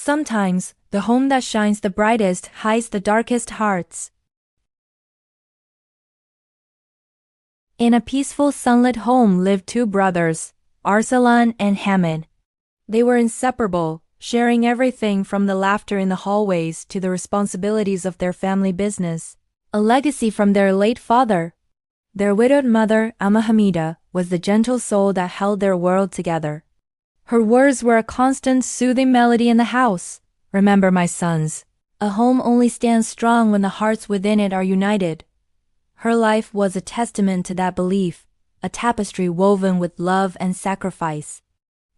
Sometimes, the home that shines the brightest hides the darkest hearts. In a peaceful sunlit home lived two brothers, Arsalan and Hamid. They were inseparable, sharing everything from the laughter in the hallways to the responsibilities of their family business, a legacy from their late father. Their widowed mother, Amma Hamida, was the gentle soul that held their world together. Her words were a constant soothing melody in the house. Remember, my sons, a home only stands strong when the hearts within it are united. Her life was a testament to that belief, a tapestry woven with love and sacrifice.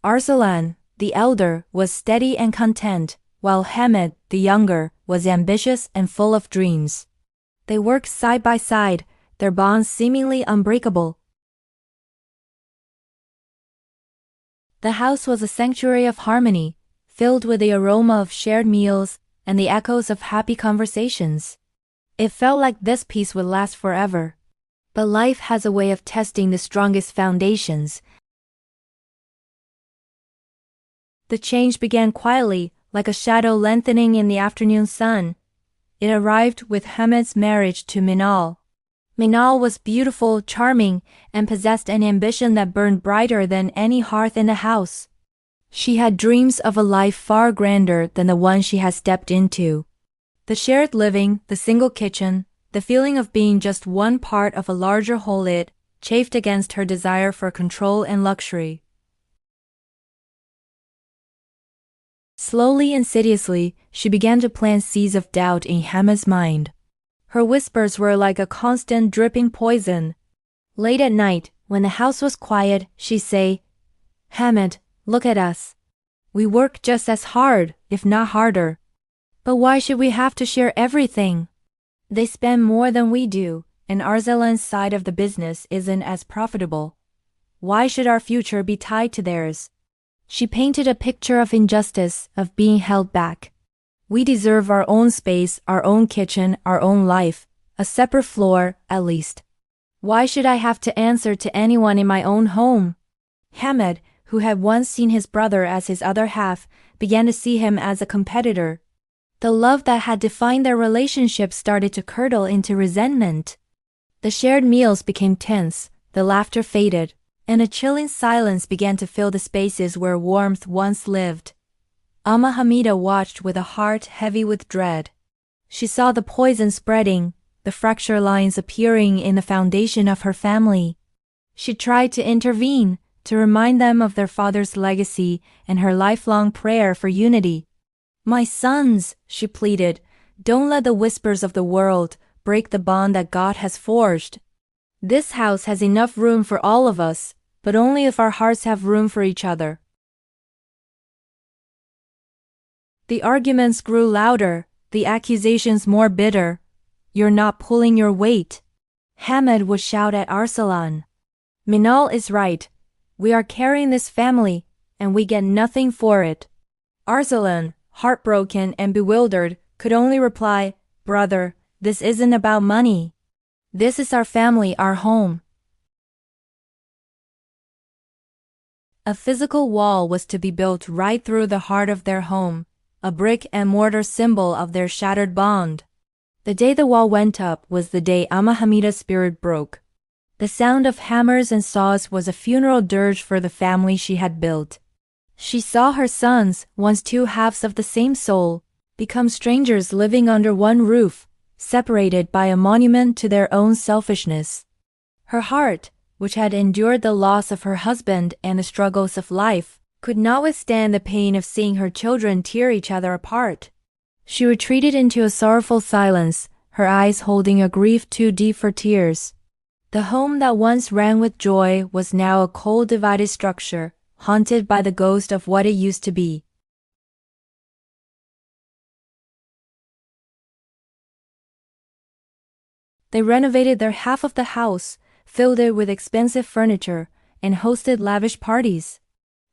Arsalan, the elder, was steady and content, while Hamid, the younger, was ambitious and full of dreams. They worked side by side, their bonds seemingly unbreakable. The house was a sanctuary of harmony, filled with the aroma of shared meals and the echoes of happy conversations. It felt like this peace would last forever. But life has a way of testing the strongest foundations. The change began quietly, like a shadow lengthening in the afternoon sun. It arrived with Hamid's marriage to Minal. Minal was beautiful, charming, and possessed an ambition that burned brighter than any hearth in the house. She had dreams of a life far grander than the one she had stepped into. The shared living, the single kitchen, the feeling of being just one part of a larger whole, it chafed against her desire for control and luxury. Slowly, insidiously, she began to plant seeds of doubt in Hamid's mind. Her whispers were like a constant dripping poison. Late at night, when the house was quiet, she'd say, "Hamid, look at us. We work just as hard, if not harder. But why should we have to share everything? They spend more than we do, and Arsalan's side of the business isn't as profitable. Why should our future be tied to theirs?" She painted a picture of injustice, of being held back. We deserve our own space, our own kitchen, our own life, a separate floor, at least. Why should I have to answer to anyone in my own home? Hamid, who had once seen his brother as his other half, began to see him as a competitor. The love that had defined their relationship started to curdle into resentment. The shared meals became tense, the laughter faded, and a chilling silence began to fill the spaces where warmth once lived. Amma Hamida watched with a heart heavy with dread. She saw the poison spreading, the fracture lines appearing in the foundation of her family. She tried to intervene, to remind them of their father's legacy and her lifelong prayer for unity. "My sons," she pleaded, "don't let the whispers of the world break the bond that God has forged. This house has enough room for all of us, but only if our hearts have room for each other." The arguments grew louder, the accusations more bitter. "You're not pulling your weight," Hamid would shout at Arsalan. "Minal is right. We are carrying this family, and we get nothing for it." Arsalan, heartbroken and bewildered, could only reply, "Brother, this isn't about money. This is our family, our home." A physical wall was to be built right through the heart of their home, a brick and mortar symbol of their shattered bond. The day the wall went up was the day Amma Hamida's spirit broke. The sound of hammers and saws was a funeral dirge for the family she had built. She saw her sons, once two halves of the same soul, become strangers living under one roof, separated by a monument to their own selfishness. Her heart, which had endured the loss of her husband and the struggles of life, could not withstand the pain of seeing her children tear each other apart. She retreated into a sorrowful silence, her eyes holding a grief too deep for tears. The home that once rang with joy was now a cold, divided structure, haunted by the ghost of what it used to be. They renovated their half of the house, filled it with expensive furniture, and hosted lavish parties.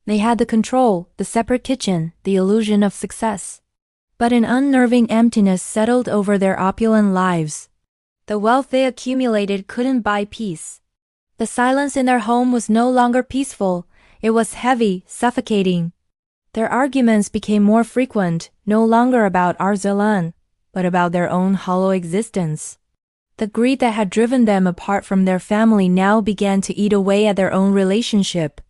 They had the control, the separate kitchen, the illusion of success. But an unnerving emptiness settled over their opulent lives. The wealth they accumulated couldn't buy peace. The silence in their home was no longer peaceful, it was heavy, suffocating. Their arguments became more frequent, no longer about Arsalan, but about their own hollow existence. The greed that had driven them apart from their family now began to eat away at their own relationship.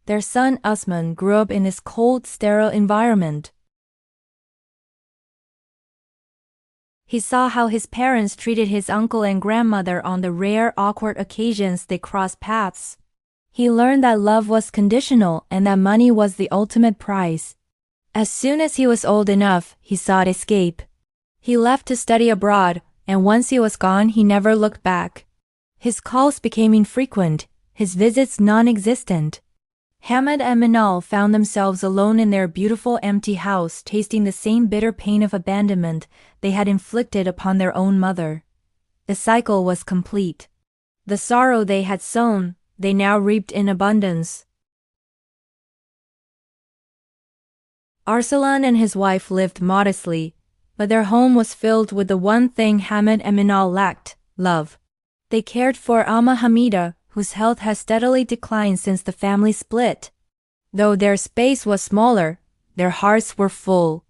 Their son Usman grew up in this cold, sterile environment. He saw how his parents treated his uncle and grandmother on the rare, awkward occasions they crossed paths. He learned that love was conditional and that money was the ultimate prize. As soon as he was old enough, he sought escape. He left to study abroad, and once he was gone, he never looked back. His calls became infrequent, his visits non-existent. Hamid and Minal found themselves alone in their beautiful empty house, tasting the same bitter pain of abandonment they had inflicted upon their own mother. The cycle was complete. The sorrow they had sown, they now reaped in abundance. Arsalan and his wife lived modestly, but their home was filled with the one thing Hamid and Minal lacked: love. They cared for Amma Hamida, whose health had steadily declined since the family split. Though their space was smaller, their hearts were full.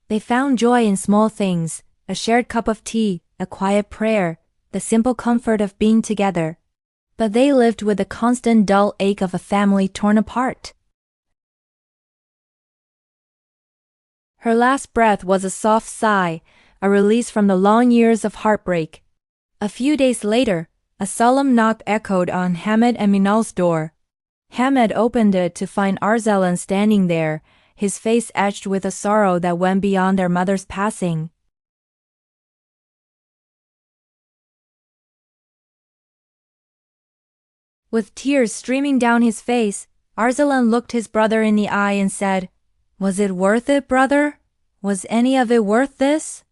They found joy in small things: a shared cup of tea, a quiet prayer, the simple comfort of being together. But they lived with the constant dull ache of a family torn apart. Her last breath was a soft sigh, a release from the long years of heartbreak. A few days later, a solemn knock echoed on Hamid and Minal's door. Hamid opened it to find Arsalan standing there, his face etched with a sorrow that went beyond their mother's passing. With tears streaming down his face, Arsalan looked his brother in the eye and said, "Was it worth it, brother? Was any of it worth this?"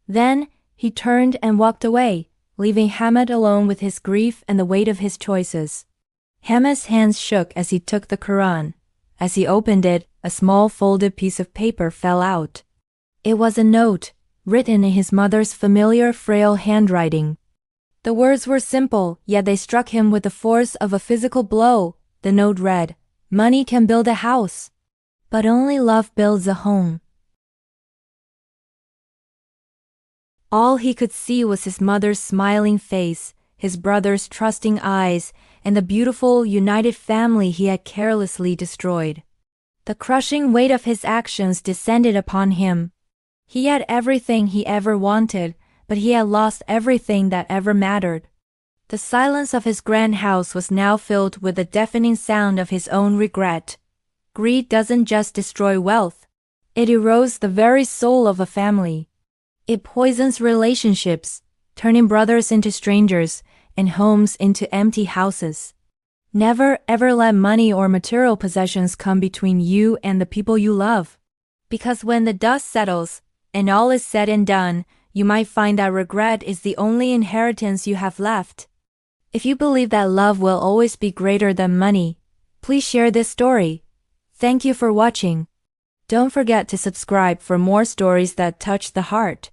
Then he turned and walked away, leaving Hamid alone with his grief and the weight of his choices. Hamid's hands shook as he took the Quran. As he opened it, a small folded piece of paper fell out. It was a note, written in his mother's familiar, frail handwriting. The words were simple, yet they struck him with the force of a physical blow. The note read, "Money can build a house, but only love builds a home." All he could see was his mother's smiling face, his brother's trusting eyes, and the beautiful, united family he had carelessly destroyed. The crushing weight of his actions descended upon him. He had everything he ever wanted, but he had lost everything that ever mattered. The silence of his grand house was now filled with the deafening sound of his own regret. Greed doesn't just destroy wealth. It erodes the very soul of a family. It poisons relationships, turning brothers into strangers and homes into empty houses. Never ever let money or material possessions come between you and the people you love. Because when the dust settles, and all is said and done, you might find that regret is the only inheritance you have left. If you believe that love will always be greater than money, please share this story. Thank you for watching. Don't forget to subscribe for more stories that touch the heart.